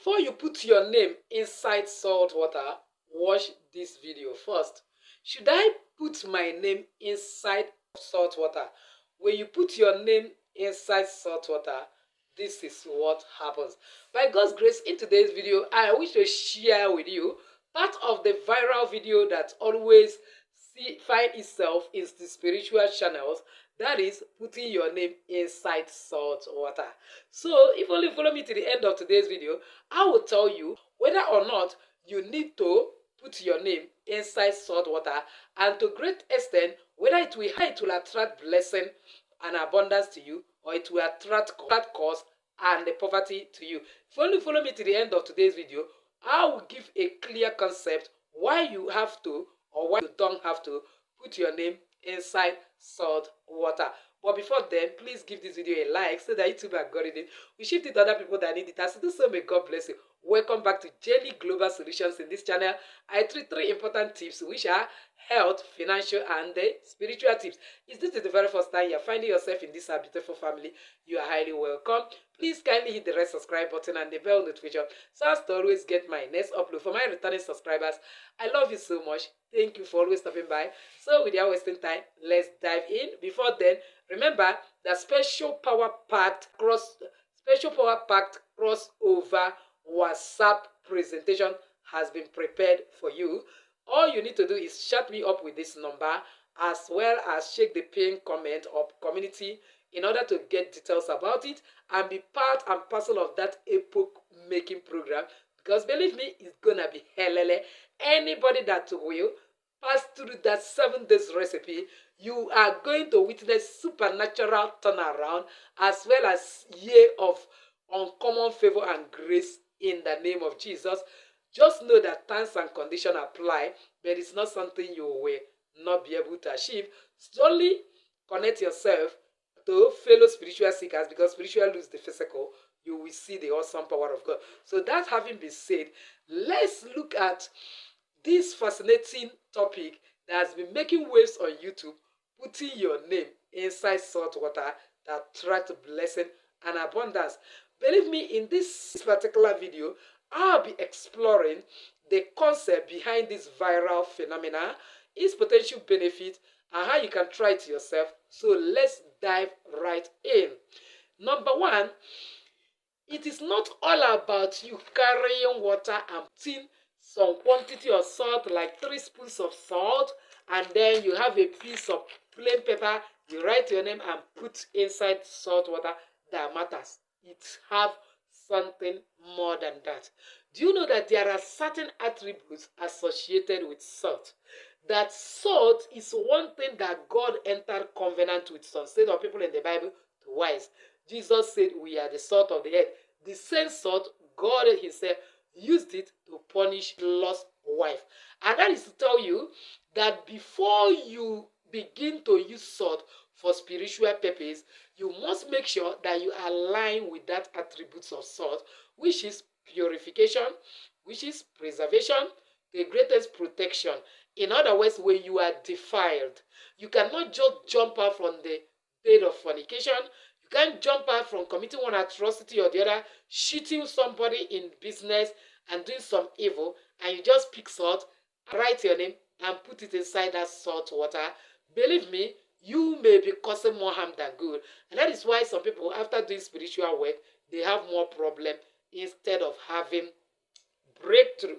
Before you put your name inside salt water, watch this video first. Should I put my name inside salt water? When you put your name inside salt water, this is what happens. By God's grace, in today's video, I wish to share with you part of the viral video that always find itself in the spiritual channels, that is putting your name inside salt water. So if only follow me to the end of today's video, I will tell you whether or not you need to put your name inside salt water, and to great extent whether it will attract blessing and abundance to you, or it will attract cost and poverty to you. If you only follow me to the end of today's video, I will give a clear concept why you have to or why you don't have to put your name inside salt water. But before then, please give this video a like so that YouTube algorithm will shift it to other people that need it. As you do so, may God bless you. Welcome back to Jelly Global Solutions. In this channel, I treat three important tips, which are health, financial, and spiritual tips. If this is the very first time you're finding yourself in this beautiful family, you are highly welcome. Please kindly hit the red subscribe button and the bell notification so as to always get my next upload. For my returning subscribers, I love you so much. Thank you for always stopping by. So without wasting time, let's dive in. Before then, remember that special power packed crossover WhatsApp presentation has been prepared for you. All you need to do is chat me up with this number, as well as check the pinned comment of community in order to get details about it and be part and parcel of that epoch-making program. Because believe me, it's gonna be helele. Anybody that will pass through that 7 days recipe, you are going to witness supernatural turnaround as well as year of uncommon favor and grace in the name of Jesus. Just know that terms and conditions apply, but it's not something you will not be able to achieve. Slowly connect yourself to fellow spiritual seekers, because spiritual lose the physical, you will see the awesome power of God. So that having been said, let's look at this fascinating topic that has been making waves on YouTube, putting your name inside salt water that attracts blessing and abundance. Believe me, in this particular video, I'll be exploring the concept behind this viral phenomena, its potential benefit, and how you can try it yourself. So let's dive right in. Number one, it is not all about you carrying water and putting some quantity of salt, like 3 spoons of salt, and then you have a piece of plain paper, you write your name and put inside salt water. That matters. It have something more than that. Do you know that there are certain attributes associated with salt? That salt is one thing that God entered covenant with some set of people in the Bible to wise. Jesus said we are the salt of the earth. The same salt, God himself used it to punish Lot's wife. And that is to tell you that before you begin to use salt for spiritual purpose, you must make sure that you align with that attributes of salt, which is purification, which is preservation, the greatest protection. In other words, when you are defiled, you cannot just jump out from the bed of fornication. You can't jump out from committing one atrocity or the other, cheating somebody in business and doing some evil, and you just pick salt, write your name, and put it inside that salt water. Believe me, you may be causing more harm than good. And that is why some people, after doing spiritual work, they have more problem instead of having breakthrough.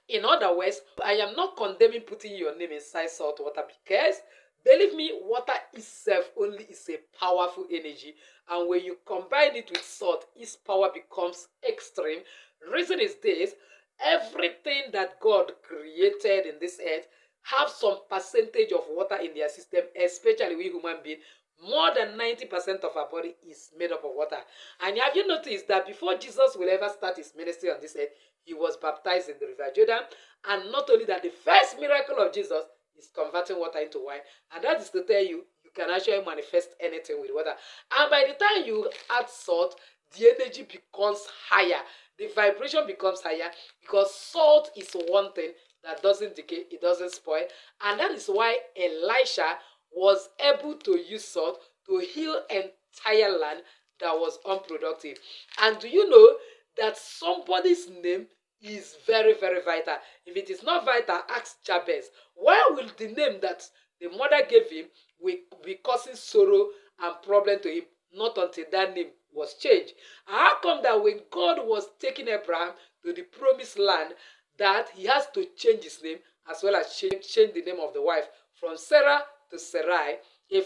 In other words, I am not condemning putting your name inside salt water, because believe me, water itself only is a powerful energy, and when you combine it with salt, its power becomes extreme. Reason is this: everything that God created in this earth have some percentage of water in their system, especially we human beings. More than 90% of our body is made up of water. And have you noticed that before Jesus will ever start his ministry on this earth, he was baptized in the river Jordan? And not only that, the first miracle of Jesus is converting water into wine. And that is to tell you, you can actually manifest anything with water. And by the time you add salt, the energy becomes higher. The vibration becomes higher, because salt is one thing that doesn't decay, it doesn't spoil. And that is why Elisha was able to use salt to heal entire land that was unproductive. And do you know that somebody's name is very, very vital. If it is not vital, ask Jabez. Why will the name that the mother gave him will be causing sorrow and problem to him? Not until that name was changed. How come that when God was taking Abraham to the promised land, that he has to change his name as well as change the name of the wife from Sarah to Sarai,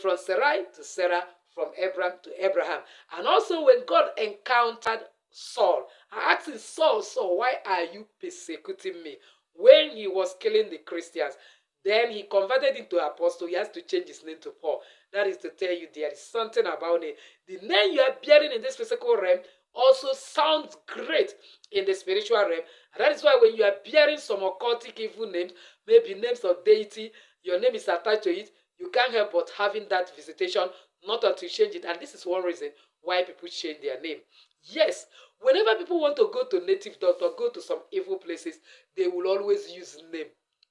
from Sarai to Sarah, from Abraham to Abraham. And also when God encountered Saul, I asked him, Saul, Saul, why are you persecuting me? When he was killing the Christians, then he converted into apostle. He has to change his name to Paul. That is to tell you there is something about it. The name you are bearing in this physical realm also sounds great in the spiritual realm. And that is why when you are bearing some occultic evil names, maybe names of deity, your name is attached to it, you can't help but having that visitation, not until you change it. And this is one reason why people change their name. Yes, whenever people want to go to native doctor, go to some evil places, they will always use name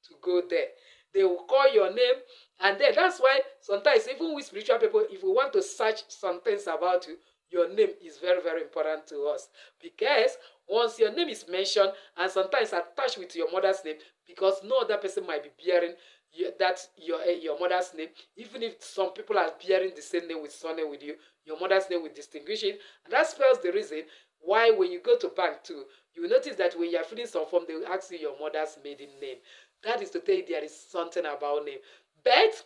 to go there. They will call your name, and then that's why sometimes even with spiritual people, if we want to search some things about you, your name is very, very important to us. Because once your name is mentioned and sometimes attached with your mother's name, because no other person might be bearing your mother's name, even if some people are bearing the same name with surname with you, your mother's name will distinguish it. And that spells the reason why when you go to bank too, you will notice that when you are filling some form, they will ask you your mother's maiden name. That is to tell you there is something about name. But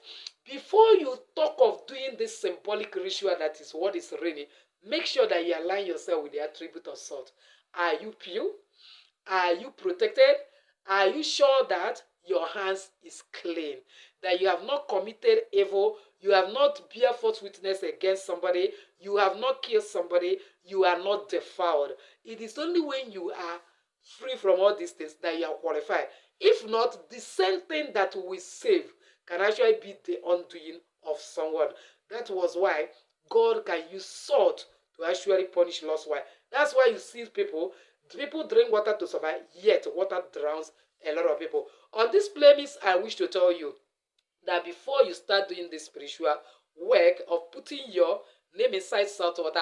before you talk of doing this symbolic ritual that is what is reigning, make sure that you align yourself with the attribute of salt. Are you pure? Are you protected? Are you sure that your hands is clean? That you have not committed evil, you have not bear false witness against somebody, you have not killed somebody, you are not defiled. It is only when you are free from all these things that you are qualified. If not, the same thing that will save can actually be the undoing of someone. That was why God can use salt to actually punish lost wife. That's why you see people drink water to survive, yet water drowns a lot of people. On this playlist, I wish to tell you that before you start doing this spiritual work of putting your name inside salt water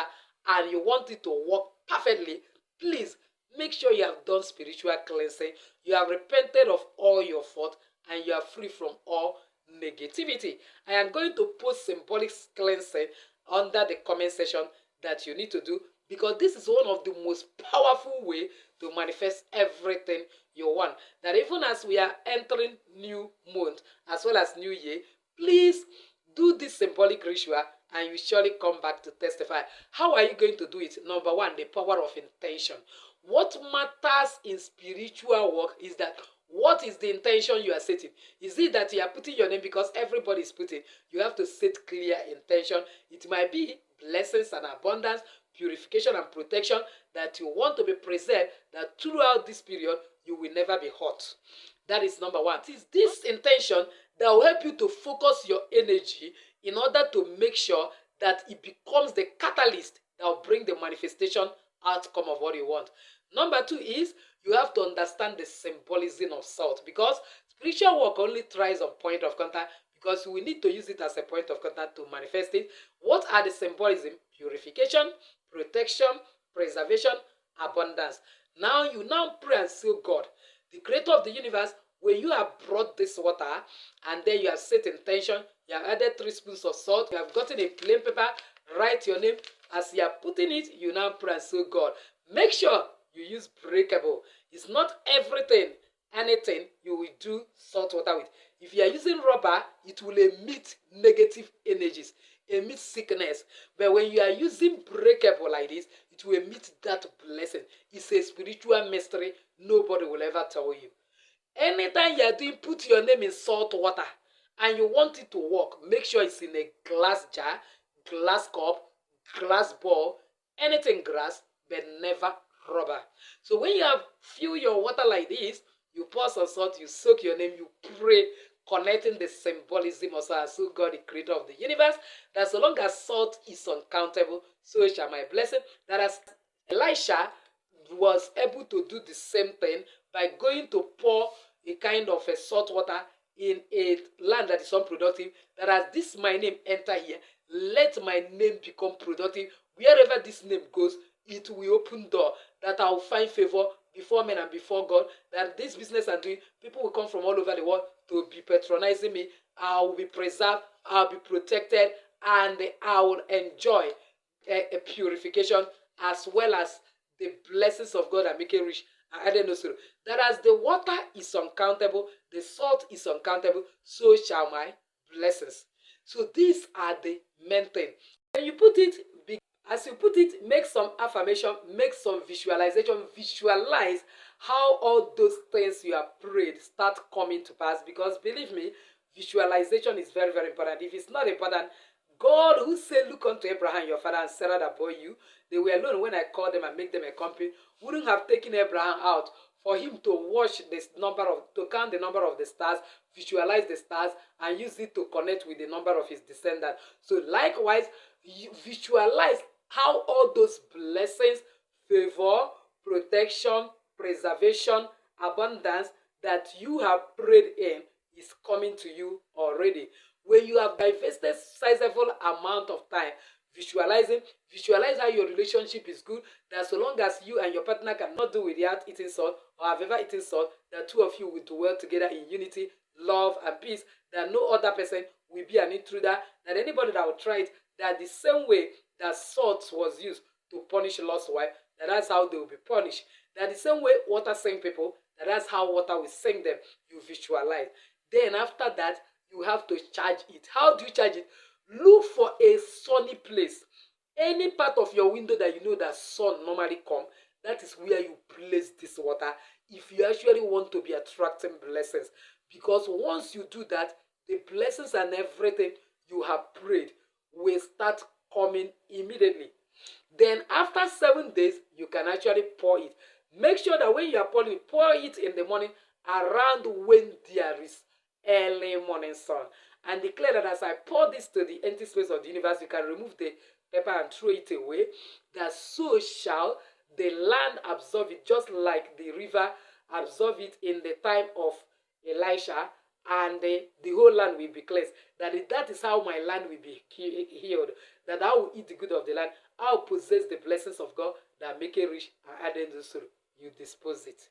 and you want it to work perfectly, please make sure you have done spiritual cleansing, you have repented of all your fault, and you are free from all negativity. I am going to post symbolic cleansing under the comment section that you need to do, because this is one of the most powerful way to manifest everything you want. That even as we are entering new month as well as new year, please do this symbolic ritual and you surely come back to testify. How are you going to do it? Number one, the power of intention. What matters in spiritual work is that what is the intention you are setting? Is it that you are putting your name because everybody is putting? You have to set clear intention. It might be blessings and abundance, purification and protection, that you want to be preserved, that throughout this period you will never be hurt. That is number one. It is this intention that will help you to focus your energy in order to make sure that it becomes the catalyst that will bring the manifestation outcome of what you want. Number two is you have to understand the symbolism of salt, because spiritual work only thrives on point of contact, because we need to use it as a point of contact to manifest it. What are the symbolism? Purification, protection, preservation, abundance. Now you pray and say, God, the creator of the universe, when you have brought this water and then you have set intention, you have added 3 spoons of salt, you have gotten a plain paper, write your name. As you are putting it, you now pray and say, God, make sure you use breakable. It's not anything you will do salt water with. If you are using rubber, it will emit negative energies, emit sickness. But when you are using breakable like this, it will emit that blessing. It's a spiritual mystery nobody will ever tell you. Anytime you are doing, put your name in salt water and you want it to work, make sure it's in a glass jar, glass cup, glass bowl, anything glass, but never rubber. So when you have fill your water like this, you pour some salt, you soak your name, you pray, connecting the symbolism of salt. So God, the creator of the universe, that so long as salt is uncountable, so shall my blessing. That as Elisha was able to do the same thing by going to pour a kind of a salt water in a land that is unproductive, that as this my name enter here, let my name become productive. Wherever this name goes, it will open door, that I will find favor before men and before God, that this business I'm doing, people will come from all over the world to be patronizing me. I will be preserved, I'll be protected, and I will enjoy a purification, as well as the blessings of God that make it rich and added no sorrow. That as the water is uncountable, the salt is uncountable, so shall my blessings. So these are the main things. When you put it, as you put it, make some affirmation, make some visualization, visualize how all those things you have prayed start coming to pass. Because believe me, visualization is very, very important. If it's not important, God, who said, "Look unto Abraham, your father, and Sarah that bore you," they were alone when I called them and make them a company, wouldn't have taken Abraham out for him to watch this to count the number of the stars, visualize the stars, and use it to connect with the number of his descendants. So likewise, you visualize how all those blessings, favor, protection, preservation, abundance that you have prayed in is coming to you already. When you have invested sizable amount of time visualize how your relationship is good, that so long as you and your partner cannot do without eating salt, or have ever eaten salt, the two of you will dwell together in unity, love, and peace, that no other person will be an intruder, that anybody that will try it, that the same way that salt was used to punish lost wife, that's how they will be punished. That the same way water sing people, that's how water will sing them. You visualize. Then after that, you have to charge it. How do you charge it? Look for a sunny place. Any part of your window that you know that sun normally come, that is where you place this water if you actually want to be attracting blessings. Because once you do that, the blessings and everything you have prayed will start coming immediately. Then after 7 days, you can actually pour it. Make sure that when you are pouring, pour it in the morning around when there is early morning sun. And declare that as I pour this to the empty space of the universe, you can remove the pepper and throw it away. That so shall the land absorb it, just like the river absorbed it in the time of Elisha, and the whole land will be cleansed. That is how my land will be healed. That I will eat the good of the land. I will possess the blessings of God that make it rich and add into sorrow. You dispose it.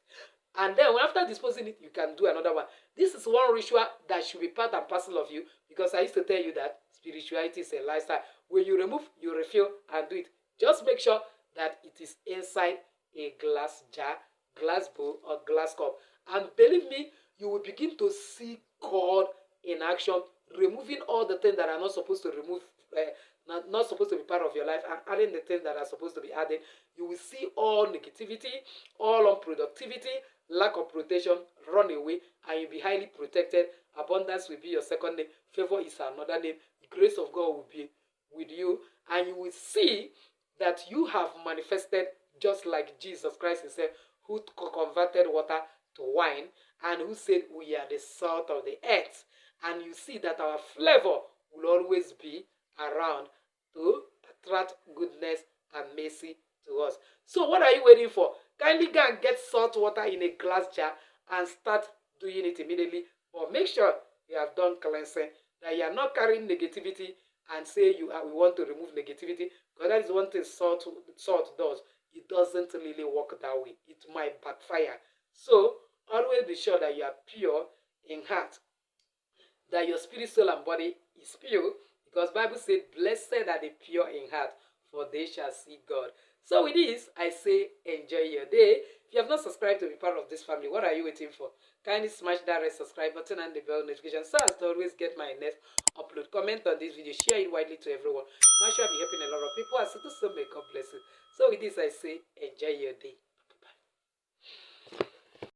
And then after disposing it, you can do another one. This is one ritual that should be part and parcel of you, because I used to tell you that spirituality is a lifestyle. When you remove, you refill and do it. Just make sure that it is inside a glass jar, glass bowl, or glass cup. And believe me, you will begin to see God in action, removing all the things that are not supposed to remove, not supposed to be part of your life, and adding the things that are supposed to be added. You will see all negativity, all unproductivity, lack of protection run away, and you'll be highly protected. Abundance will be your second name. Favor is another name. The grace of God will be with you, and you will see that you have manifested just like Jesus Christ himself, who converted water to wine, and who said we are the salt of the earth. And you see that our flavor will always be around to attract goodness and mercy to us. So what are you waiting for? Kindly go and get salt water in a glass jar and start doing it immediately. But make sure you have done cleansing, that you are not carrying negativity and say we want to remove negativity, because that is one thing salt does. It doesn't really work that way. It might backfire. So always be sure that you are pure in heart, that your spirit, soul, and body is pure, because Bible said, "Blessed are the pure in heart, for they shall see God." So with this, I say enjoy your day. If you have not subscribed to be part of this family, what are you waiting for? Kindly smash that red subscribe button and the bell notification so as to always get my next upload. Comment on this video, share it widely to everyone. I'm sure I'll be helping a lot of people. As it is so, may God bless you. So with this, I say enjoy your day.